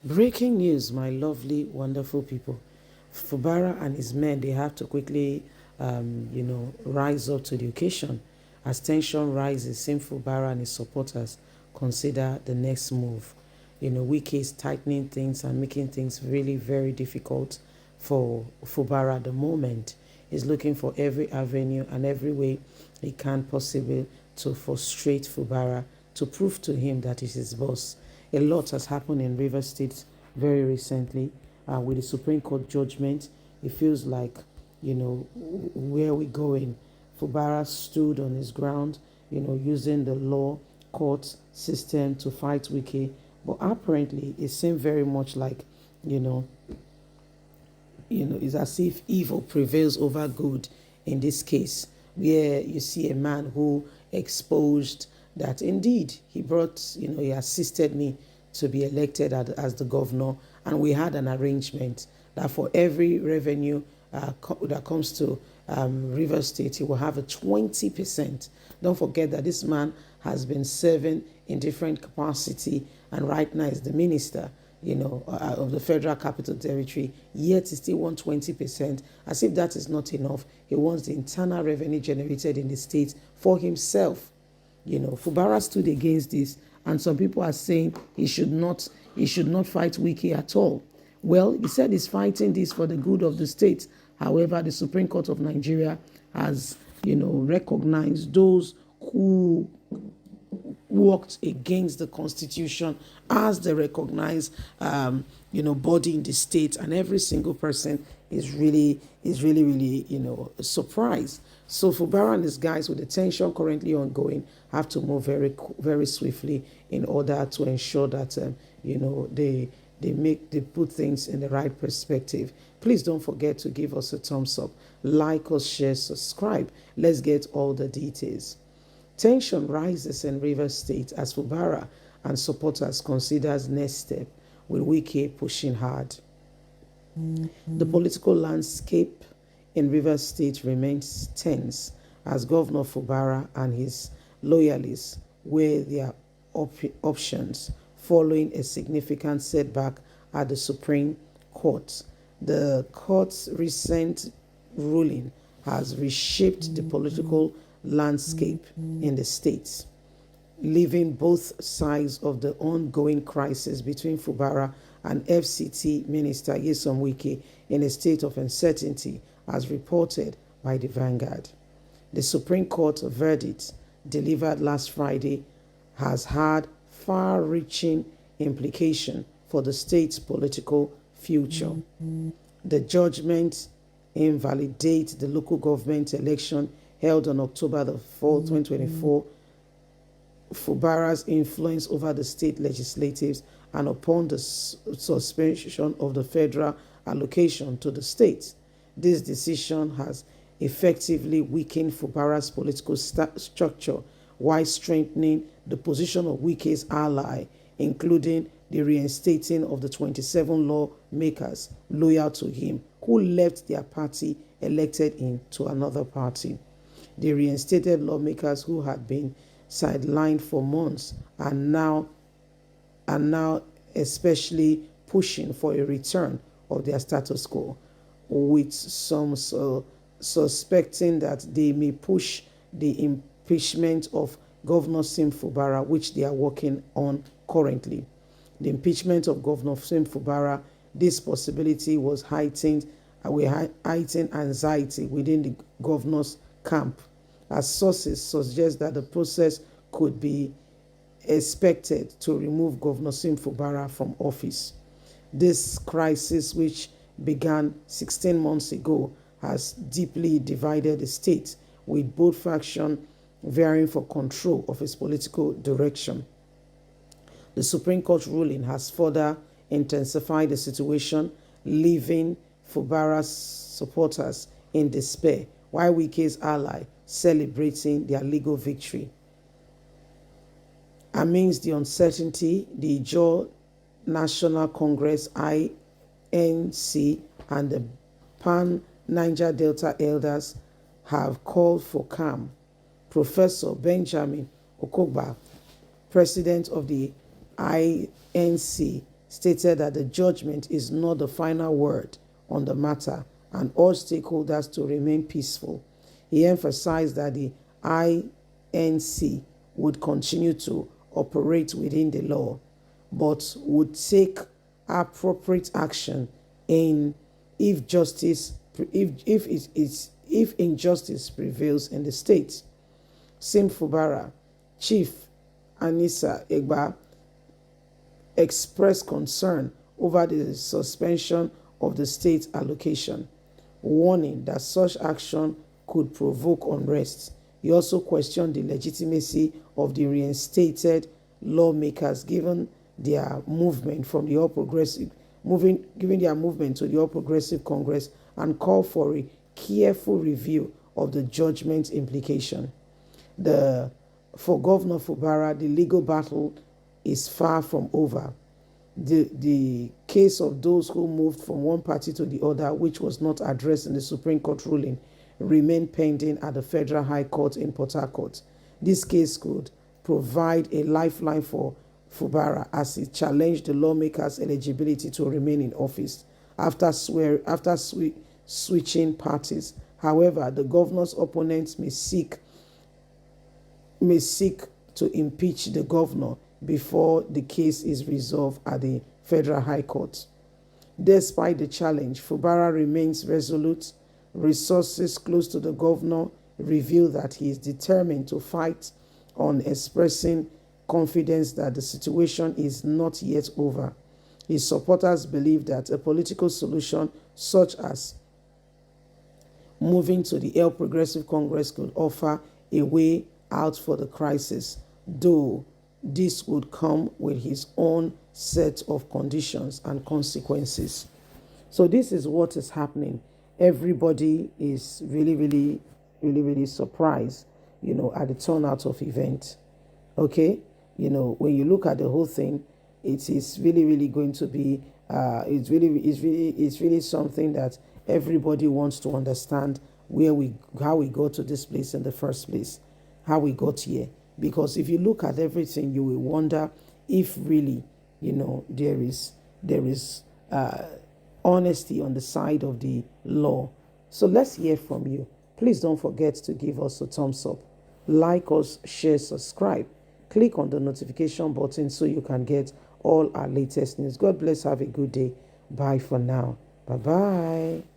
Breaking news, my lovely, wonderful people. Fubara and his men, they have to quickly, rise up to the occasion. As tension rises, same Fubara and his supporters consider the next move. Wiki is tightening things and making things really very difficult for Fubara at the moment. He's looking for every avenue and every way he can possibly to frustrate Fubara, to prove to him that he's his boss. A lot has happened in Rivers State very recently with the Supreme Court judgment. It feels like, where are we going? Fubara stood on his ground, using the law court system to fight Wiki. But apparently, it seemed very much like, you know, it's as if evil prevails over good in this case, where you see a man who exposed that indeed he assisted me to be elected as the governor, and we had an arrangement that for every revenue that comes to River State, he will have a 20%. Don't forget that this man has been serving in different capacity, and right now is the minister of the Federal Capital Territory, yet he still wants 20%. As if that is not enough, he wants the internal revenue generated in the state for himself. Fubara stood against this, and some people are saying he should not fight Wiki at all. Well, he said he's fighting this for the good of the state. However, the Supreme Court of Nigeria has, recognized those who worked against the Constitution as the recognized, body in the state, and every single person is really, surprised. So Fubara and his guys, with the tension currently ongoing, have to move very, very swiftly in order to ensure that, they put things in the right perspective. Please don't forget to give us a thumbs up, like us, share, subscribe. Let's get all the details. Tension rises in Rivers State as Fubara and supporters considers next step, with Wiki pushing hard. The political landscape in Rivers State remains tense as Governor Fubara and his loyalists weigh their options following a significant setback at the Supreme Court. The court's recent ruling has reshaped the political landscape in the state, leaving both sides of the ongoing crisis between Fubara and FCT Minister Nyesom Wike in a state of uncertainty, as reported by the Vanguard. The Supreme Court verdict delivered last Friday has had far-reaching implications for the state's political future. The judgment invalidates the local government election held on October the 4th, 2024, Fubara's influence over the state legislatives, and upon the suspension of the federal allocation to the states. This decision has effectively weakened Fubara's political structure while strengthening the position of Wike's ally, including the reinstating of the 27 lawmakers loyal to him who left their party elected into another party. The reinstated lawmakers who had been sidelined for months are now especially pushing for a return of their status quo, with some suspecting that they may push the impeachment of Governor Sim Fubara, which they are working on currently. The impeachment of Governor Sim Fubara, this possibility was heightened anxiety within the governor's camp, as sources suggest that the process could be expected to remove Governor Sim Fubara from office. This crisis, which began 16 months ago, has deeply divided the state, with both factions vying for control of its political direction. The Supreme Court ruling has further intensified the situation, leaving Fubara's supporters in despair, while Wike's ally celebrating their legal victory. Amidst the uncertainty, the Ijaw National Congress (INC) and the Pan Niger Delta elders have called for calm. Professor Benjamin Okogba, president of the INC, stated that the judgment is not the final word on the matter and urged stakeholders to remain peaceful. He emphasized that the INC would continue to operate within the law, but would take appropriate action in if justice if injustice prevails in the state. Sim Fubara, Chief Anissa Egba, expressed concern over the suspension of the state allocation, warning that such action could provoke unrest. He also questioned the legitimacy of the reinstated lawmakers given their movement from the All Progressive given their movement to the All Progressive Congress, and called for a careful review of the judgment's implication. For Governor Fubara, the legal battle is far from over. The case of those who moved from one party to the other, which was not addressed in the Supreme Court ruling, remain pending at the Federal High Court in Port Harcourt. This case could provide a lifeline for Fubara as he challenged the lawmakers' eligibility to remain in office after switching parties. However, the governor's opponents may seek to impeach the governor before the case is resolved at the Federal High Court. Despite the challenge, Fubara remains resolute. Resources close to the governor reveal that he is determined to fight on, expressing confidence that the situation is not yet over. His supporters believe that a political solution such as moving to the All Progressive Congress could offer a way out for the crisis, though this would come with his own set of conditions and consequences. So this is what is happening. Everybody is really surprised, at the turnout of event. Okay, when you look at the whole thing, it is really going to be it's really something that everybody wants to understand how we got to this place in the first place, how we got here. Because if you look at everything, you will wonder if really, there is honesty on the side of the law. So let's hear from you. Please don't forget to give us a thumbs up, like us, share, subscribe. Click on the notification button so you can get all our latest news. God bless. Have a good day. Bye for now. Bye-bye.